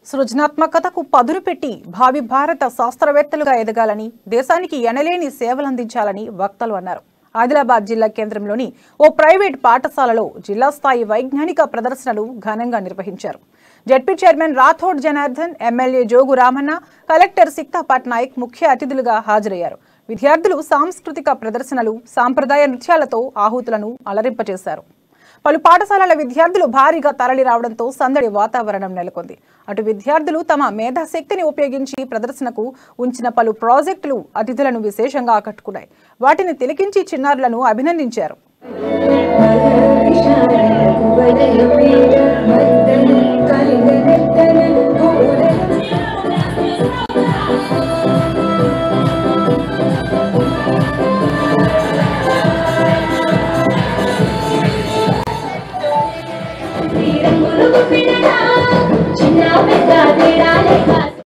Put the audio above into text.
సృజనాత్మకతకు పదును పెట్టి భావి భారత శాస్త్రవేత్తలుగా ఎదగాలని దేశానికి ఎనలేని సేవలందించాలని వక్తలు అన్నారు. ఆదిలాబాద్ జిల్లా కేంద్రంలోని ఓ ప్రైవేట్ పాఠశాలలో జిల్లా స్థాయి వైజ్ఞానిక ప్రదర్శనలు ఘనంగా నిర్వహించారు. ZP chairman Rathod Janardhan, MLA Jogu Ramanna, collector Sikta Patnaik ముఖ్య అతిథులుగా హాజరయ్యారు. విద్యార్థులు సాంస్కృతిక ప్రదర్శనలు, సాంప్రదాయ నృత్యాలతో ఆహుతులను అలరింపజేశారు. పలు పాఠశాలల విద్యార్థులు భారీగా తరలి రావడంతో సందడి వాతావరణం నెలకొంది. అటు విద్యార్థులు తమ మేధాశక్తిని ఉపయోగించి ప్రదర్శనకు ఉంచిన పలు ప్రాజెక్టులు అతిథులను విశేషంగా ఆకట్టుకున్నాయి. వాటిని తిలకించి చిన్నారులను అభినందించారు.